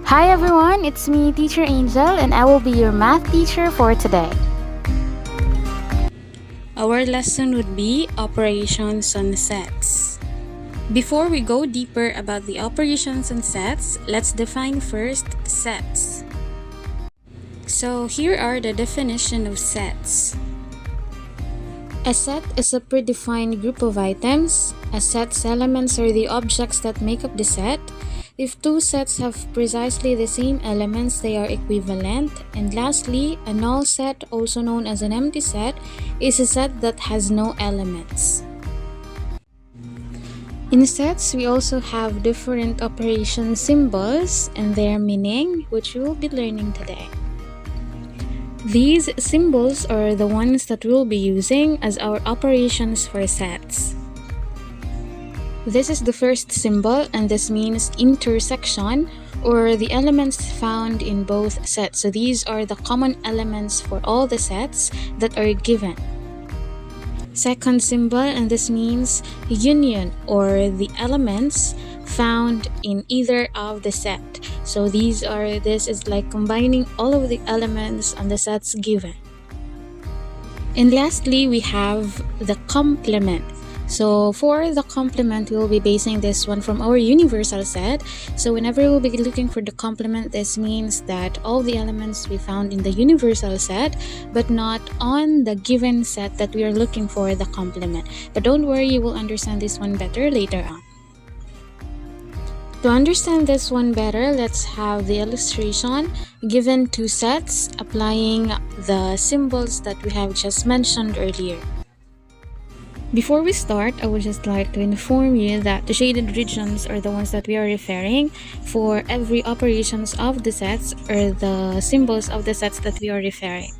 Hi everyone, it's me, Teacher Angel, and I will be your math teacher for today. Our lesson would be operations on sets. Before we go deeper about the operations on sets, let's define first sets. So here are the definition of sets. A set is a predefined group of items. A set's elements are the objects that make up the set. If two sets have precisely the same elements, they are equivalent. And lastly, a null set, also known as an empty set, is a set that has no elements. In sets, we also have different operation symbols and their meaning, which we will be learning today. These symbols are the ones that we'll be using as our operations for sets. This is the first symbol, and this means intersection, or the elements found in both sets. So these are the common elements for all the sets that are given. Second symbol, and this means union, or the elements found in either of the set. So this is like combining all of the elements on the sets given. And lastly, we have the complement. So for the complement, we'll be basing this one from our universal set. So whenever we'll be looking for the complement, this means that all the elements we found in the universal set, but not on the given set that we are looking for the complement. But don't worry, you will understand this one better later on. To understand this one better, let's have the illustration given two sets applying the symbols that we have just mentioned earlier. Before we start, I would just like to inform you that the shaded regions are the ones that we are referring for every operations of the sets, or the symbols of the sets that we are referring.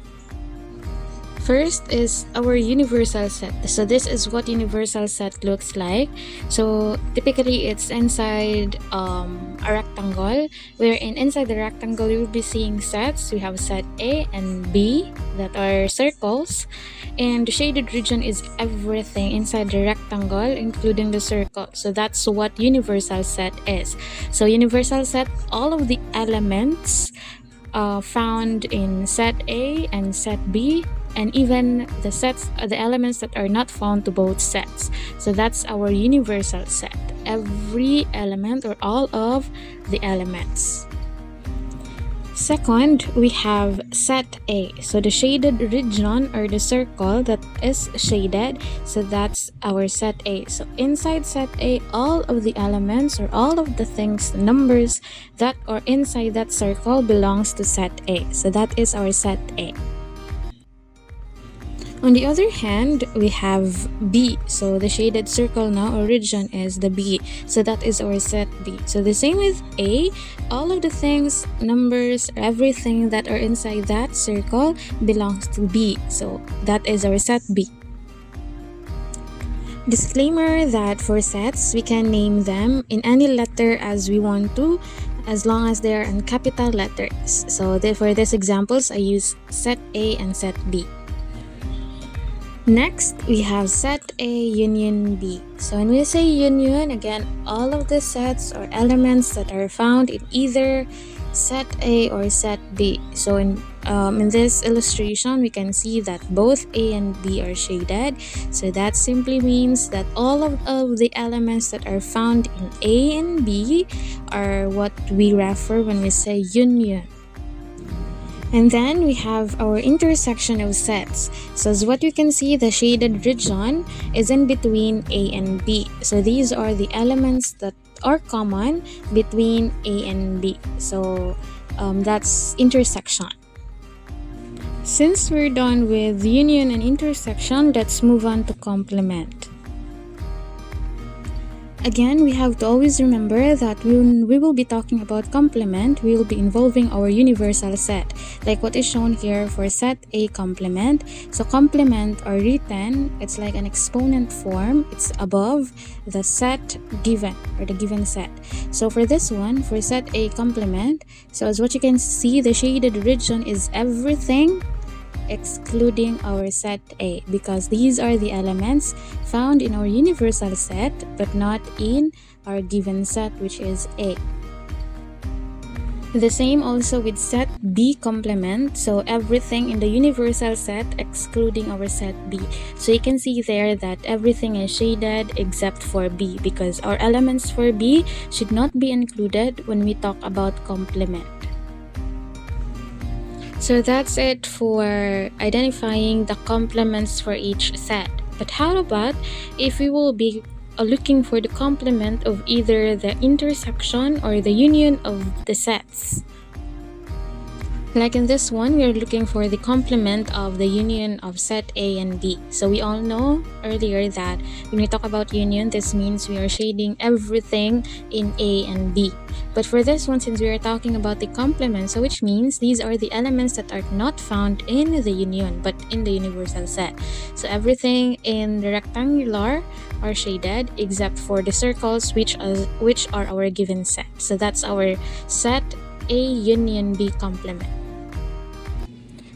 First is our universal set. So this is what universal set looks like. So typically it's inside a rectangle, wherein inside the rectangle you will be seeing sets. We have set A and B that are circles, and the shaded region is everything inside the rectangle, including the circle. So that's what universal set is. So universal set, all of the elements found in set A and set B, and even the elements that are not found to both sets. So that's our universal set, every element or all of the elements. Second, we have set A. So the shaded region, or the circle that is shaded, so that's our set A. So inside set A, all of the elements or all of the things, the numbers that are inside that circle belongs to set A. So that is our set A. On the other hand, we have B. So the shaded circle now, or region, is the B. So that is our set B. So the same with A, all of the things, numbers, everything that are inside that circle belongs to B. So that is our set B. Disclaimer that for sets, we can name them in any letter as we want to, as long as they are in capital letters. So for these examples, I use set A and set B. Next, we have set A union B. So when we say union, again, all of the sets or elements that are found in either set A or set B. So in this illustration, we can see that both A and B are shaded. So that simply means that all of the elements that are found in A and B are what we refer when we say union. And then we have our intersection of sets. So as what you can see, the shaded region is in between A and B. So these are the elements that are common between A and B. So that's intersection. Since we're done with union and intersection, let's move on to complement. Again, we have to always remember that when we will be talking about complement, we will be involving our universal set, like what is shown here for set A complement. So complement are written, it's like an exponent form, it's above the set given, or the given set. So for this one, for set A complement, so as what you can see, the shaded region is everything excluding our set A, because these are the elements found in our universal set but not in our given set, which is A. The same also with set B complement, so everything in the universal set excluding our set B. So you can see there that everything is shaded except for B, because our elements for B should not be included when we talk about complement. So that's it for identifying the complements for each set. But how about if we will be looking for the complement of either the intersection or the union of the sets? Like in this one, we are looking for the complement of the union of set A and B. So we all know earlier that when we talk about union, this means we are shading everything in A and B. But for this one, since we are talking about the complement, so which means these are the elements that are not found in the union, but in the universal set. So everything in the rectangular are shaded except for the circles, which are our given set. So that's our set A union B complement.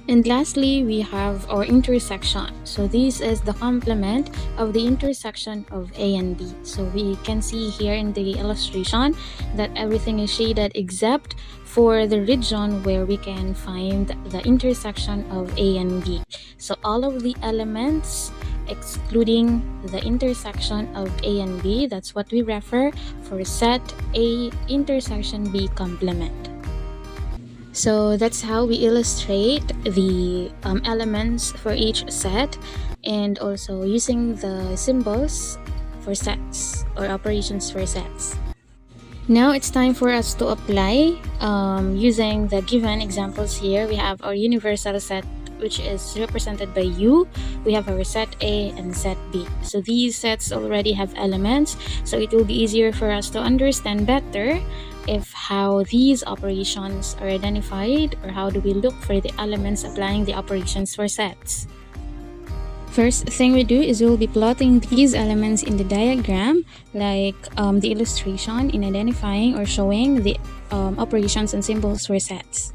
And lastly, we have our intersection. So this is the complement of the intersection of A and B. So we can see here in the illustration that everything is shaded except for the region where we can find the intersection of A and B. So all of the elements excluding the intersection of A and B, that's what we refer for set A intersection B complement. So that's how we illustrate the elements for each set, and also using the symbols for sets or operations for sets. Now it's time for us to apply using the given examples here. We have our universal set, which is represented by U. We have our set A and set B. So these sets already have elements, so it will be easier for us to understand better if how these operations are identified, or how do we look for the elements applying the operations for sets. First thing we do is we'll be plotting these elements in the diagram, like the illustration in identifying or showing the operations and symbols for sets.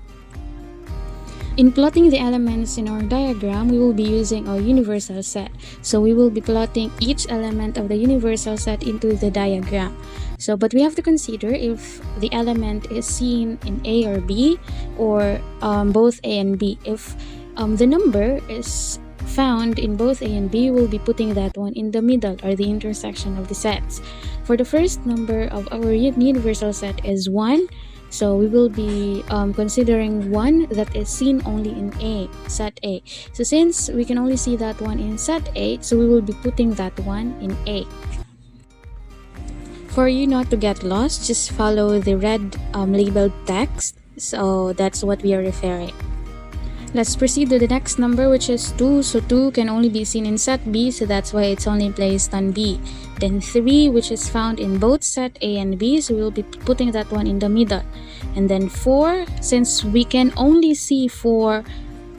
In plotting the elements in our diagram, we will be using our universal set. So we will be plotting each element of the universal set into the diagram. But we have to consider if the element is seen in A or B, or both A and B. If the number is found in both A and B, we'll be putting that one in the middle, or the intersection of the sets. For the first number of our universal set is 1. So we will be considering 1 that is seen only in A, set A. So since we can only see that one in set A, so we will be putting that one in A. For you not to get lost, just follow the red labeled text. So that's what we are referring. Let's proceed to the next number, which is 2. So 2 can only be seen in set B, so that's why it's only placed on B. Then 3, which is found in both set A and B, so we'll be putting that one in the middle. And then 4, since we can only see 4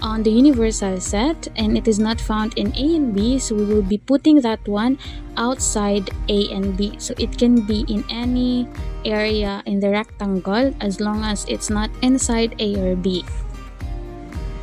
on the universal set and it is not found in A and B, so we will be putting that one outside A and B. So it can be in any area in the rectangle as long as it's not inside A or B.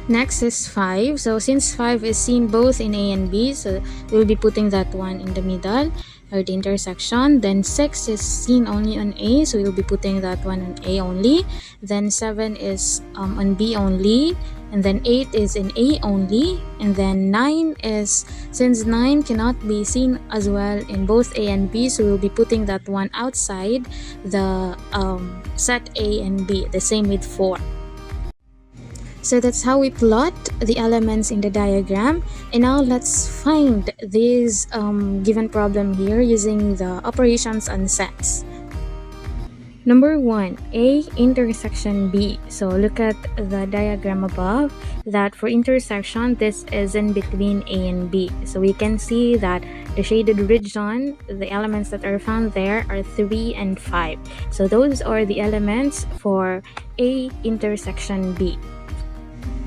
Next is 5. So since 5 is seen both in A and B, so we'll be putting that one in the middle, or the intersection. Then 6 is seen only on A, so we'll be putting that one on A only. Then 7 is on B only. And then 8 is in A only. And then 9 is, since 9 cannot be seen as well in both A and B, so we'll be putting that one outside the set A and B. The same with 4. So that's how we plot the elements in the diagram. And now let's find this given problem here using the operations on sets. Number 1, A intersection B. So look at the diagram above, that for intersection, this is in between A and B. So we can see that the shaded region, the elements that are found there are 3 and 5. So those are the elements for A intersection B.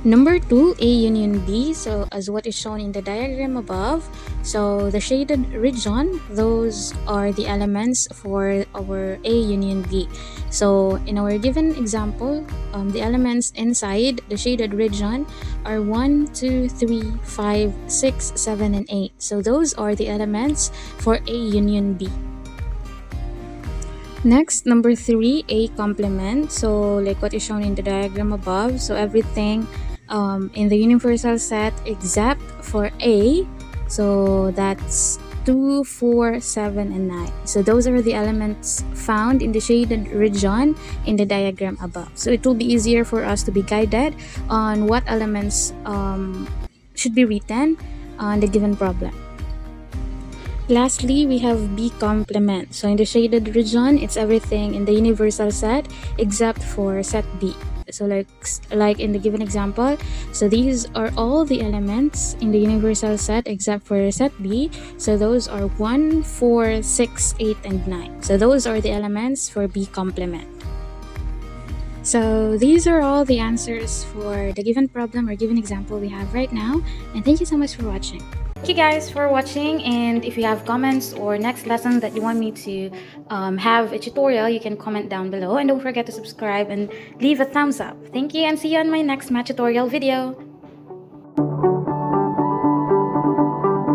Number 2, A union B. So as what is shown in the diagram above, so the shaded region, those are the elements for our A union B. So in our given example, the elements inside the shaded region are 1, 2, 3, 5, 6, 7, and 8. So those are the elements for A union B. Next, number 3, A complement. So like what is shown in the diagram above. So everything in the universal set except for A. So that's 2, 4, 7, and 9. So those are the elements found in the shaded region in the diagram above. So it will be easier for us to be guided on what elements should be written on the given problem. Lastly, we have B complement. So in the shaded region, it's everything in the universal set except for set B. So like in the given example, so these are all the elements in the universal set except for set B. So those are 1, 4, 6, 8, and 9. So those are the elements for B complement. So these are all the answers for the given problem or given example we have right now. And thank you so much for watching. Thank you guys for watching, and if you have comments or next lesson that you want me to have a tutorial, you can comment down below, and don't forget to subscribe and leave a thumbs up. Thank you, and see you on my next math tutorial video.